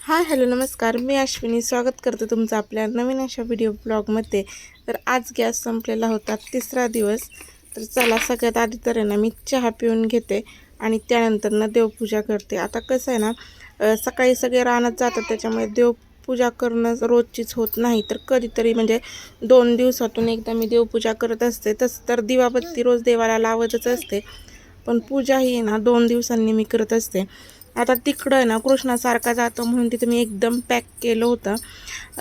Hi hello नमस्कार, मी अश्विनी स्वागत करते तुमचं आपल्या नवीन अशा व्हिडिओ ब्लॉगमध्ये. तर आज गॅस संपलेला होता, तिसरा दिवस. तर चला सगळ्यात आधी तर आहे ना मी चहा पिऊन घेते आणि त्यानंतर ना देवपूजा करते. आता कसं आहे ना, सकाळी सगळे रानात जातात त्याच्यामुळे देवपूजा करणं रोजचीच होत नाही. तर कधीतरी म्हणजे 2 दिवसातून एकदा मी देवपूजा करत असते. तसं तर दिवाबत्ती रोज देवाला लावतच असते, पण पूजा ही ना 2 दिवसांनी मी करत असते. आता तिकडं आहे ना कृष्णासारखा जातो म्हणून तिथं मी एकदम पॅक केलं होतं.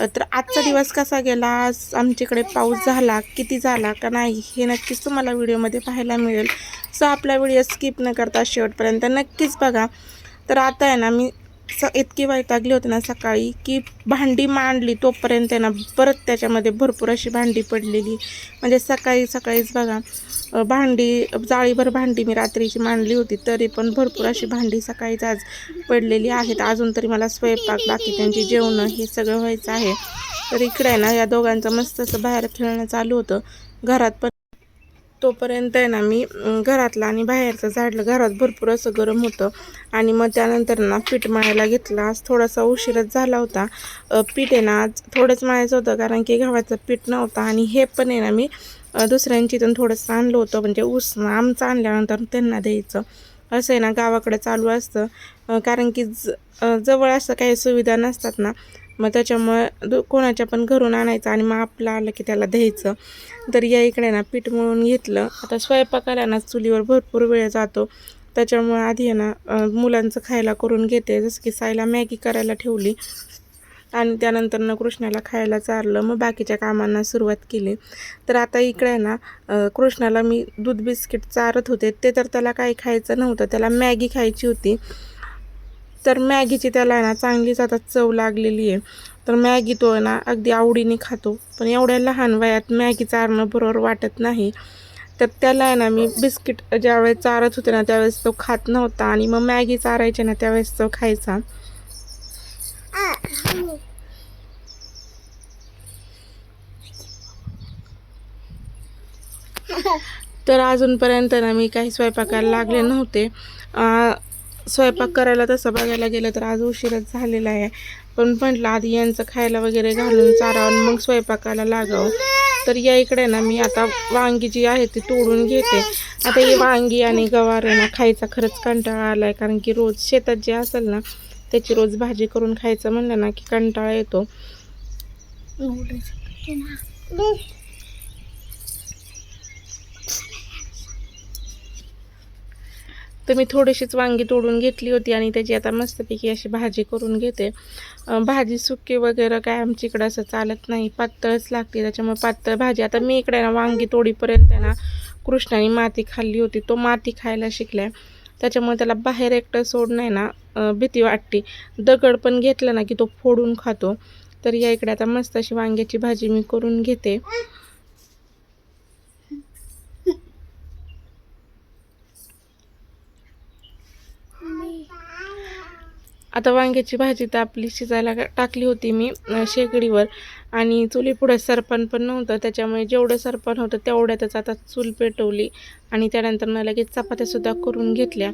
तर आजचा दिवस कसा गेला, आज आमच्याकडे पाऊस झाला, किती झाला का नाही हे नक्कीच तुम्हाला व्हिडिओमध्ये पाहायला मिळेल. सो आपला व्हिडिओ स्किप न करता शेवटपर्यंत नक्कीच बघा. तर आता आहे ना मी इतकी वैतागली होती ना सकाळी की भांडी मांडली तोपर्यंत आहे ना परत त्याच्यामध्ये भरपूर अशी भांडी पडलेली. म्हणजे सकाळी सकाळीच बघा, भांडी जाळीभर भांडी मी रात्रीची मांडली होती, तरी पण भरपूर अशी भांडी सकाळीच आज पडलेली आहेत. अजून तरी मला स्वयंपाक, बाकी त्यांची जेवणं हे सगळं व्हायचं आहे. तर इकडे आहे ना या दोघांचं मस्त असं बाहेर खेळणं चालू होतं. घरात पण तोपर्यंत आहे ना मी घरातलं आणि बाहेरचं झाडलं. घरात भरपूर असं गरम होतं आणि मग त्यानंतर ना पीठ मळायला घेतलं. आज थोडासा उशीरच झाला होता. पीठ आहे ना आज थोडंच मळायचं होतं, कारण की गव्हाचं पीठ नव्हतं. आणि हे पण आहे ना मी दुसऱ्यांची इथून थोडंसं आणलं होतं, म्हणजे आमचं आणल्यानंतर त्यांना द्यायचं. असं आहे ना गावाकडे चालू असतं, कारण की जवळ असं काही सुविधा नसतात ना, मग त्याच्यामुळे कोणाच्या पण घरून आणायचं आणि मग आपलं आलं की त्याला द्यायचं. तर या इकडे ना पीठ मळून घेतलं. आता स्वयंपाकाला ना चुलीवर भरपूर वेळ जातो, त्याच्यामुळे आधी आहे ना मुलांचं खायला करून घेते. जसं की साईला मॅगी करायला ठेवली आणि त्यानंतर ना कृष्णाला खायला चारलं, मग बाकीच्या कामांना सुरुवात केली. तर आता इकडे ना कृष्णाला मी दूध बिस्किट चारत होते. ते तर त्याला काही खायचं नव्हतं, त्याला मॅगी खायची होती. तर मॅगीची त्याला ना चांगलीच आता चव लागलेली आहे. तर मॅगी तो आहे ना अगदी आवडीने खातो, पण एवढ्या लहान वयात मॅगी चारणं बरोबर वाटत नाही. तर त्याला आहे ना मी बिस्किट ज्यावेळेस चारत होते ना त्यावेळेस तो खात नव्हता, आणि मग मॅगी चारायचे ना त्यावेळेस तो खायचा. तर अजूनपर्यंत ना मी काही स्वयंपाकाला लागले नव्हते. स्वयंपाक करायला तसं बघायला गेलं तर आज उशीरच झालेला आहे, पण म्हटलं आधी यांचं खायला वगैरे घालून चारावून मग स्वयंपाकाला लागावं. तर या इकडे ना मी आता वांगी जी आहे ती तोडून घेते. आता ही वांगी आणि गवार आहे ना खायचा खरंच कंटाळा आला आहे, कारण की रोज शेतात जे असेल ना त्याची रोज भाजी करून खायचं म्हणलं ना की कंटाळा येतो. तर मी थोडीशीच वांगी तोडून घेतली होती आणि त्याची आता मस्तपैकी अशी भाजी करून घेते. भाजी सुकी वगैरे काय आमच्या इकडं असं चालत नाही, पातळच लागते. त्याच्यामुळे पातळ भाजी. आता मी इकडे ना वांगी तोडीपर्यंत ना कृष्णाने माती खाल्ली होती, तो माती खायला शिकलाय. त्याच्यामुळे त्याला बाहेर एकटं सोडणं ना भीती वाटते. दगड पण घेतलं ना की तो फोडून खातो. तर या इकडे आता मस्त अशी वांग्याची भाजी मी करून घेते. आता वांग्याची भाजी तर आपली शिजायला टाकली होती मी शेगडीवर, आणि चुली पुढे सरपण पण नव्हतं, त्याच्यामुळे जेवढं सरपण होतं तेवढ्यातच आता चूल पेटवली आणि त्यानंतर ना लगेच चपात्यासुद्धा करून घेतल्या.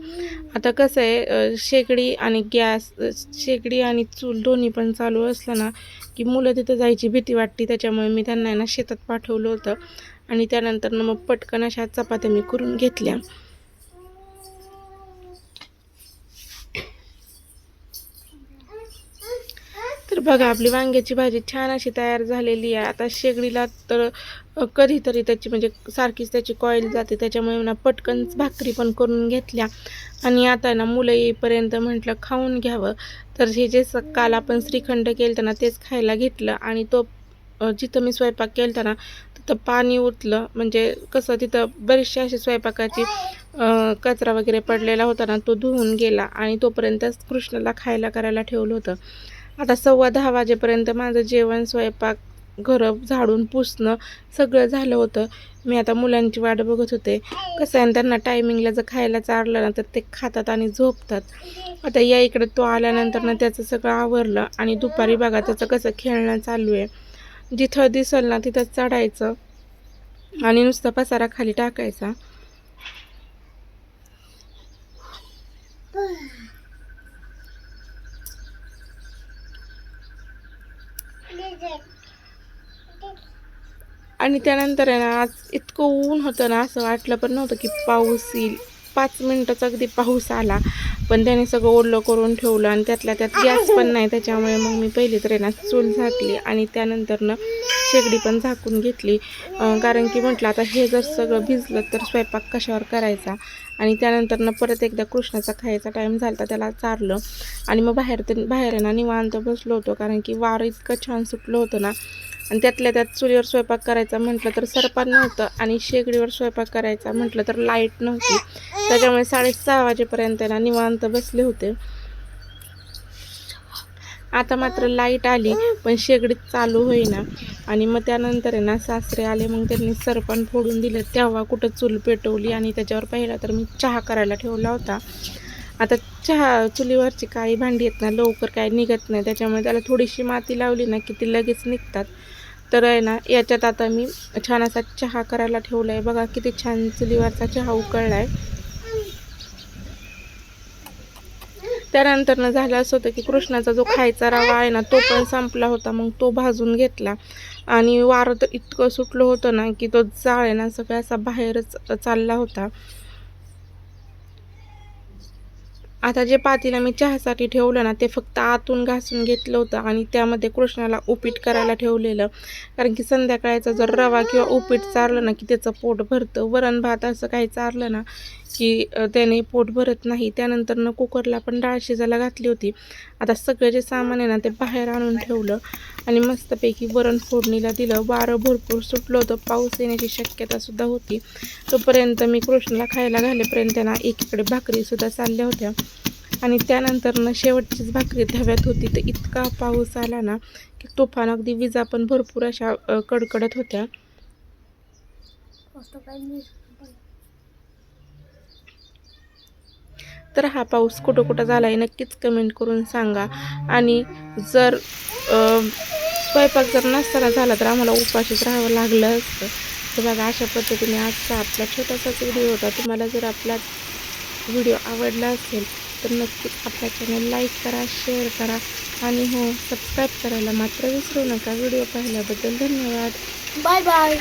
आता कसं आहे, शेगडी आणि गॅस, शेगडी आणि चूल दोन्ही पण चालू असलं ना की मुलं तिथं जायची भीती वाटते. त्याच्यामुळे मी त्यांना ना शेतात पाठवलं होतं आणि त्यानंतर ना मग पटकन अशा चपात्या मी करून घेतल्या. तर बघा आपली वांग्याची भाजी छान अशी तयार झालेली आहे. आता शेगडीला तर कधीतरी त्याची म्हणजे सारखीच त्याची कॉईल जाते, त्याच्यामुळे ना पटकन भाकरी पण करून घेतल्या. आणि आता ना मुलं येईपर्यंत म्हटलं खाऊन घ्यावं. तर हे जे काल आपण श्रीखंड केलं ना तेच खायला घेतलं, आणि तो जिथं मी स्वयंपाक केला ना तिथं पाणी उतलं. म्हणजे कसं तिथं बरीचशी अशी स्वयंपाकाची कचरा वगैरे पडलेला होता ना, तो धुवून गेला आणि तोपर्यंतच कृष्णाला खायला करायला ठेवलं होतं. आता 10:15 वाजेपर्यंत माझं जेवण, स्वयंपाक, घरं झाडून पुसणं सगळं झालं होतं. मी आता मुलांची वाट बघत होते. कसं आहे, त्यांना टायमिंगला जर खायला चारलं ना तर ते खातात आणि झोपतात. आता या इकडे तो आल्यानंतर ना त्याचं सगळं आवरलं, आणि दुपारी बघा त्याचं कसं खेळणं चालू आहे. जिथं दिसल ना तिथं चढायचं आणि नुसता पसारा खाली टाकायचा. आणि त्यानंतर आहे ना, आज इतकं ऊन होतं ना, असं वाटलं पण नव्हतं की पाऊस येईल. 5 मिनिटाचा अगदी पाऊस आला, पण त्याने सगळं ओलं करून ठेवलं आणि त्यातल्या त्यात गॅस पण नाही. त्याच्यामुळे मग मी पहिली तर आहे ना चूल झाकली आणि त्यानंतरनं शेगडी पण झाकून घेतली. कारण की म्हटलं आता हे जर सगळं भिजलं तर स्वयंपाक कशावर करायचा. आणि त्यानंतरनं परत एकदा कृष्णाचा खायचा टाईम झाला तर त्याला चारलं आणि मग बाहेर आहे ना निवांत बसलो होतो, कारण की वारं इतकं छान सुटलं होतं ना. आणि त्यातल्या त्यात चुलीवर स्वयंपाक करायचा म्हटलं तर सरपण नव्हतं आणि शेगडीवर स्वयंपाक करायचा म्हटलं तर लाईट नव्हती. त्याच्यामुळे 6:30 वाजेपर्यंत ना निवांत बसले होते. आता मात्र लाईट आली पण शेगडीत चालू होईना. आणि मग त्यानंतर आहे ना सासरे आले, मग त्यांनी सरपण फोडून दिलं. तेव्हा कुठं चूल पेटवली आणि त्याच्यावर पहिला तर मी चहा करायला ठेवला होता. आता चहा चुलीवरची काळी भांडी आहेत ना लवकर काय निघत नाही, त्याच्यामुळे त्याला थोडीशी माती लावली ना की ती लगेच निघतात. तर आहे ना याच्यात आता मी छान असा चहा करायला ठेवला आहे. बघा किती छान चुलीवरचा चहा उकळला आहे. त्यानंतरनं झालं असं होतं की कृष्णाचा जो खायचा रवा आहे ना तो पण संपला होता. मग तो भाजून घेतला आणि वारं तर इतकं सुटलं होतं ना की तो जाळ आहे ना सगळा असा बाहेरच चालला होता. आता जे पातेलं मी चहासाठी ठेवलं ना ते फक्त आतून घासून घेतलं होतं आणि त्यामध्ये कृष्णाला उपीट करायला ठेवलेलं. कारण की संध्याकाळचा जर रवा किंवा उपीट चारलं ना की त्याचं पोट भरतं. वरण भात असं काही चारलं ना की त्याने पोट भरत नाही. त्यानंतरनं कुकरला पण डाळ शिजायला घातली होती. आता सगळं जे सामान आहे ना ते बाहेर आणून ठेवलं आणि मस्तपैकी वरण फोडणीला दिलं. वारं भरपूर सुटलं होतं, पाऊस येण्याची शक्यतासुद्धा होती. तोपर्यंत मी कृष्णाला खायला घालेपर्यंत ना एकीकडे भाकरीसुद्धा चालल्या होत्या. आणि त्यानंतरनं शेवटचीच भाकरी तव्यात होती तर इतका पाऊस आला ना की तुफान, अगदी विजा पण भरपूर अशा कडकडत होत्या. तर हा पाऊस कुठं कुठं झाला आहे नक्कीच कमेंट करून सांगा. आणि जर स्वयंपाक जर नसताना झाला तर आम्हाला उपाशीच राहावं लागलं असतं. तर बघा अशा पद्धतीने आजचा आपला छोटासाच व्हिडिओ होता. तुम्हाला जर आपला व्हिडिओ आवडला असेल तर नक्कीच आपल्या चॅनल लाईक करा, शेअर करा आणि हो सबस्क्राईब करायला मात्र विसरू नका. व्हिडिओ पाहिल्याबद्दल धन्यवाद. Bye bye.